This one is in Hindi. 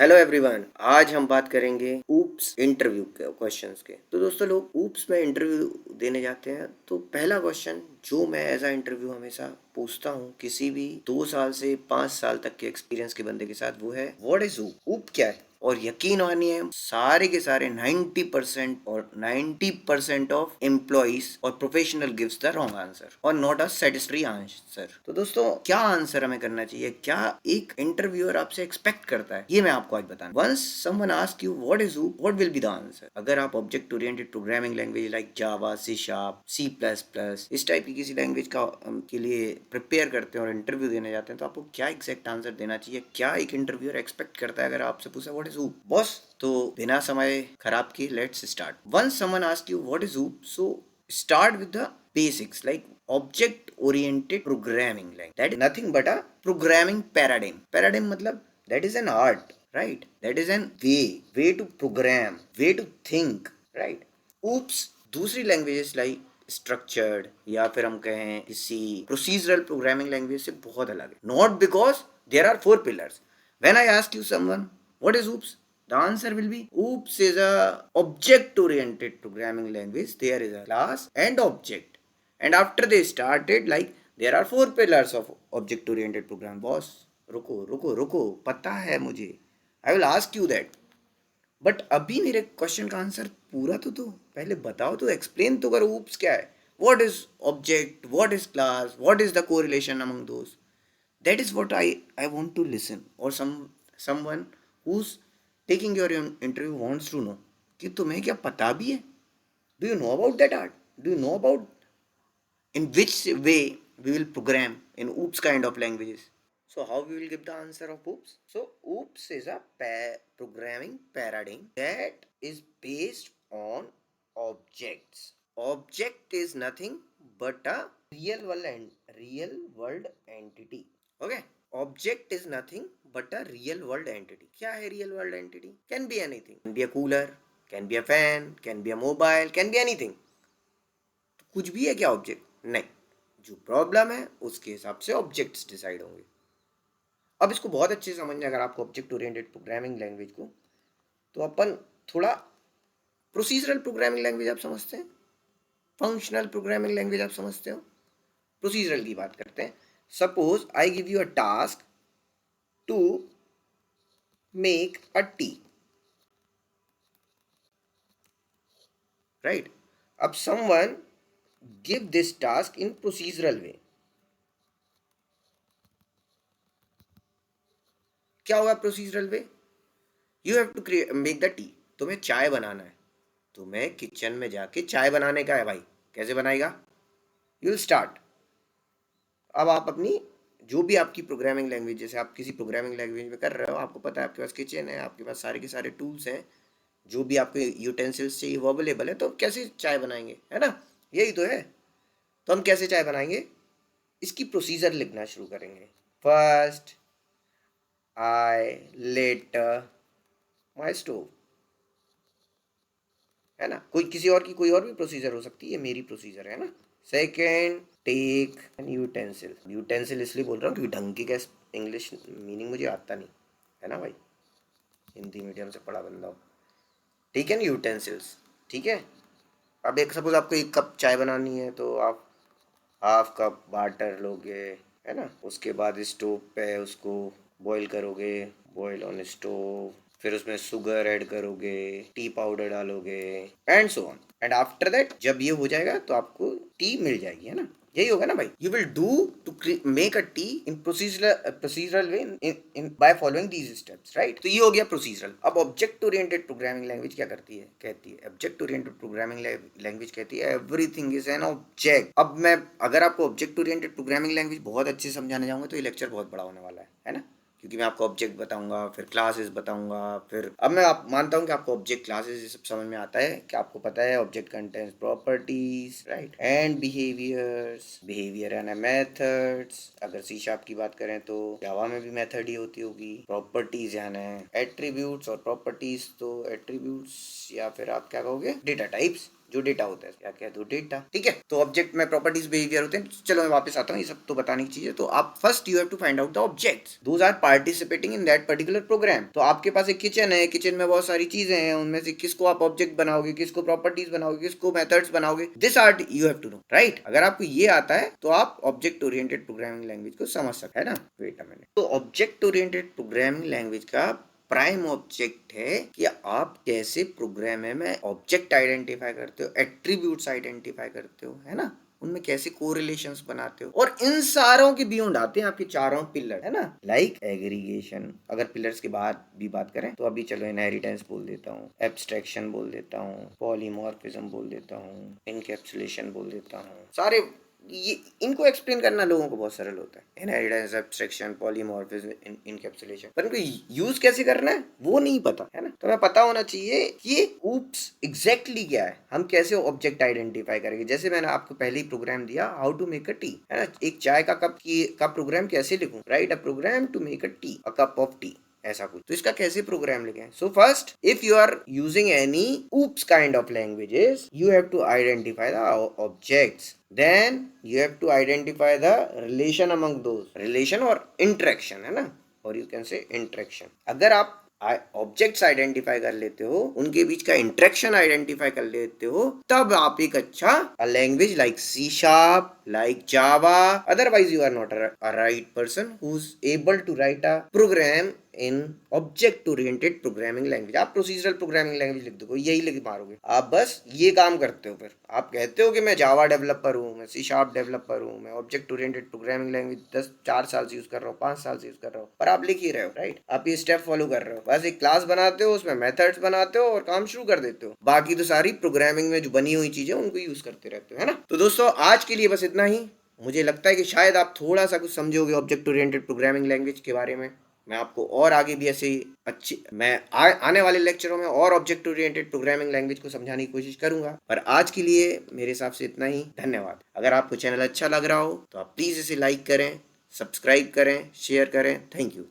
हेलो एवरीवन, आज हम बात करेंगे ऊप्स इंटरव्यू के क्वेश्चंस के। तो दोस्तों, लोग ऊप्स में इंटरव्यू देने जाते हैं तो पहला क्वेश्चन जो मैं एज अ इंटरव्यू हमेशा पूछता हूँ किसी भी 2 साल से 5 साल तक के एक्सपीरियंस के बंदे के साथ, वो है व्हाट इज ऊप। ऊप क्या है? और यकीन मानिए सारे के सारे 90% और 90% ऑफ एम्प्लॉइज और professional gives the wrong answer और नॉट अ सेटिस्फैक्टरी आंसर। तो दोस्तों, क्या आंसर हमें करना चाहिए, क्या एक इंटरव्यूअर आपसे एक्सपेक्ट करता है, ये मैं आपको आज बताऊं। Once someone ask you what is OOP, what will be the answer. अगर आप object oriented programming language like Java, C sharp, C plus plus इस टाइप की किसी लैंग्वेज का के लिए प्रिपेयर करते हैं और इंटरव्यू देने जाते हैं, तो आपको क्या एग्जैक्ट आंसर देना चाहिए, क्या एक इंटरव्यूअर एक्सपेक्ट करता है अगर आपसे पूछा व्हाट इज ऊप बॉस। तो बिना समय खराब किए let's start. Once someone ask you what is OOP, so start with the basics like object oriented programming language. That is nothing but a programming paradigm मतलब that is an art, right? That is an way to program, way to think, right? oops दूसरी लैंग्वेजेस लाइक स्ट्रक्चर्ड या फिर हम कहें किसी प्रोसीजरल प्रोग्रामिंग लैंग्वेज से बहुत अलग है। Not because there are 4 pillars. When I ask you someone what is oops, the answer will be oops is a object oriented programming language. There is a class and object, and after they started like there are 4 pillars of object oriented program. Boss, रुको रुको रुको, पता है मुझे, I will ask you that, but अभी मेरे क्वेश्चन का आंसर पूरा तो दो, पहले बताओ तो, एक्सप्लेन तो करो oops क्या है, what is object, what is class, what is the correlation among those. That is what I want to listen, or someone who's taking your interview wants to know कि तुम्हें क्या पता भी है, do you know about that art, do you know about in which way we will program in oops kind of languages. So how we will give the answer of oops? So oops is a programming paradigm that is based on objects. Object is nothing but a real world entity. Okay? Object is nothing but a real world entity. क्या है real world entity? Can be anything. Can be a cooler, can be a fan, can be a mobile, can be anything. तो कुछ भी है क्या ऑब्जेक्ट? नहीं, जो प्रॉब्लम है उसके हिसाब से ऑब्जेक्ट्स डिसाइड होंगे। अब इसको बहुत अच्छे से समझना, अगर आपको ऑब्जेक्ट ओरिएंटेड प्रोग्रामिंग लैंग्वेज को, तो अपन थोड़ा प्रोसीजरल प्रोग्रामिंग लैंग्वेज आप समझते हैं, फंक्शनल प्रोग्रामिंग लैंग्वेज आप समझते हो, प्रोसीजरल की बात करते हैं। Suppose I give you a task to make a tea, right? अब someone give this task in procedural way, क्या होगा procedural way? You have to make the tea, तुम्हें चाय बनाना है, तुम्हें किचन में जाके चाय बनाने का है भाई, कैसे बनाएगा? You will start. अब आप अपनी जो भी आपकी प्रोग्रामिंग लैंग्वेज, जैसे आप किसी प्रोग्रामिंग लैंग्वेज में कर रहे हो, आपको पता है आपके पास किचन है, आपके पास सारे के सारे टूल्स हैं, जो भी आपके यूटेंसिल्स चाहिए वो अवेलेबल है, तो हम कैसे चाय बनाएंगे, है ना? यही तो है। तो हम कैसे चाय बनाएंगे, इसकी प्रोसीजर लिखना शुरू करेंगे। First I let my stove, है ना? कोई किसी और की कोई और भी प्रोसीजर हो सकती है, मेरी प्रोसीजर है ना। Second, take an utensil. Utensil इसलिए बोल रहा हूँ क्योंकि ढंग की क्या इंग्लिश मीनिंग मुझे आता नहीं, है ना भाई, हिंदी मीडियम से पढ़ा बंदा हो। टेक एन यूटेंसिल्स, ठीक है। अब एक सपोज आपको 1 कप चाय बनानी है, तो आप हाफ कप वाटर लोगे, है ना? उसके बाद स्टोव पे उसको बॉईल करोगे, बॉईल ऑन स्टोव, फिर उसमें शुगर ऐड करोगे, टी पाउडर डालोगे, and so on. And after that जब ये हो जाएगा तो आपको टी मिल जाएगी, है ना? यही होगा ना भाई। You will do to make a tea in procedural way in by following these steps, right? तो ये हो गया प्रोसीजरल। अब ऑब्जेक्ट ओरिएंटेड प्रोग्रामिंग लैंग्वेज क्या करती है? कहती है ऑब्जेक्ट ओरिएंटेड प्रोग्रामिंग लैंग्वेज कहती है एवरीथिंग इज एन ऑब्जेक्ट। अब मैं अगर आपको ऑब्जेक्ट ओरिएंटेड प्रोग्रामिंग लैंग्वेज बहुत अच्छे से समझाने जाऊंगा तो ये लेक्चर बहुत बड़ा होने वाला है ना? क्योंकि मैं आपको ऑब्जेक्ट बताऊंगा, फिर क्लासेस बताऊंगा, फिर अब मैं आप मानता हूँ कि आपको ऑब्जेक्ट क्लासेस ये सब समझ में आता है, कि आपको पता है object contains properties, right, and behaviour and methods. अगर सी शार्प की बात करें तो जावा में भी मेथड ही होती होगी। प्रॉपर्टीज यानी एट्रीब्यूट्स, और प्रॉपर्टीज तो एट्रीब्यूट्स या फिर आप क्या कहोगे डेटा टाइप्स, जो डेटा होता है, क्या कह दो डेटा, ठीक है। तो ऑब्जेक्ट में प्रॉपर्टीज बिहेवियर होते हैं। चलो मैं वापस आता हूँ, ये सब तो बताने की चीज है। तो आप first you have to find out the objects, those are participating in that particular program. तो आपके पास एक किचन है, किचन में बहुत सारी चीजें हैं, उनमें से किसको आप ऑब्जेक्ट बनाओगे, किसको प्रॉपर्टीज बनाओगे, किसको मेथड्स बनाओगे, this art you have to know, right. अगर आपको ये आता है तो आप ऑब्जेक्ट ओरिएंटेड प्रोग्रामिंग लैंग्वेज को समझ सकते हैं ना। Wait a minute. तो ऑब्जेक्ट ओरिएंटेड प्रोग्रामिंग लैंग्वेज का प्राइम ऑब्जेक्ट है कि आप कैसे प्रोग्राम में ऑब्जेक्ट आइडेंटिफाई करते हो, एट्रीब्यूट्स आइडेंटिफाई करते हो, है ना, उनमें कैसे कोरिलेशंस बनाते हो। और इन सारों के बियॉन्ड आते हैं आपके चारों पिलर, है ना, लाइक एग्रीगेशन। अगर पिलर्स के बाद भी बात करें तो अभी चलो इनहेरिटेंस बोल देता हूँ, एब्स्ट्रैक्शन बोल देता हूँ, पॉलीमॉर्फिज्म बोल देता हूँ, इनकैप्सुलेशन बोल देता हूँ। सारे ये इनको एक्सप्लेन करना लोगों को बहुत सरल होता है, इनहेरिटेंस, एब्स्ट्रैक्शन, पॉलीमॉर्फिज्म, इनकैप्सुलेशन, पर इनको यूज कैसे करना है वो नहीं पता, है ना। तो हमें पता होना चाहिए कि ऊप्स एग्जैक्टली क्या है, हम कैसे ऑब्जेक्ट आइडेंटिफाई करेंगे। जैसे मैंने आपको पहले ही प्रोग्राम दिया, how to make a tea, है ना, एक चाय का कप का प्रोग्राम कैसे लिखूं, write a program to make a tea, a cup of tea, ऐसा कुछ। तो इसका कैसे प्रोग्राम लिखें। So first if you are using any oops kind of languages, you have to identify the objects, then you have to identify the relation among those, relation or interaction, है ना, और you can say interaction। अगर आप ऑब्जेक्ट्स आइडेंटिफाई कर लेते हो, उनके बीच का इंटरेक्शन आइडेंटिफाई कर लेते हो, तब आप एक अच्छा language like C sharp, like Java, otherwise you are not a right person who is able to write a program in object oriented programming language. आप प्रोसीजरल प्रोग्रामिंग लैंग्वेज लिख दो, यही लिख मारोगे आप, बस ये काम करते हो। फिर आप कहते हो कि मैं जावा डेवलपर हूँ, मैं सी शार्प डेवलपर हूँ, मैं ऑब्जेक्ट ओरिएंटेड प्रोग्रामिंग लैंग्वेज 4 साल से यूज कर रहा हूँ, 5 साल से यूज कर रहा हूँ, पर आप लिख ही रहे हो, राइट। आप ये स्टेप फॉलो कर रहे हो, बस एक क्लास बनाते हो, उसमें मेथड्स बनाते हो और काम शुरू कर देते हो। बाकी तो सारी प्रोग्रामिंग में जो बनी हुई चीजें उनको यूज करते रहते हो, है ना। तो दोस्तों आज के लिए बस इतना ही। मुझे लगता है कि शायद आप थोड़ा सा कुछ समझोगे ऑब्जेक्ट ओरिएंटेड प्रोग्रामिंग लैंग्वेज के बारे में। मैं आपको और आगे भी ऐसे अच्छी आने वाले लेक्चरों में और ऑब्जेक्ट ओरिएंटेड प्रोग्रामिंग लैंग्वेज को समझाने की कोशिश करूंगा। पर आज के लिए मेरे हिसाब से इतना ही। धन्यवाद। अगर आपको चैनल अच्छा लग रहा हो तो आप प्लीज़ इसे लाइक करें, सब्सक्राइब करें, शेयर करें। Thank you.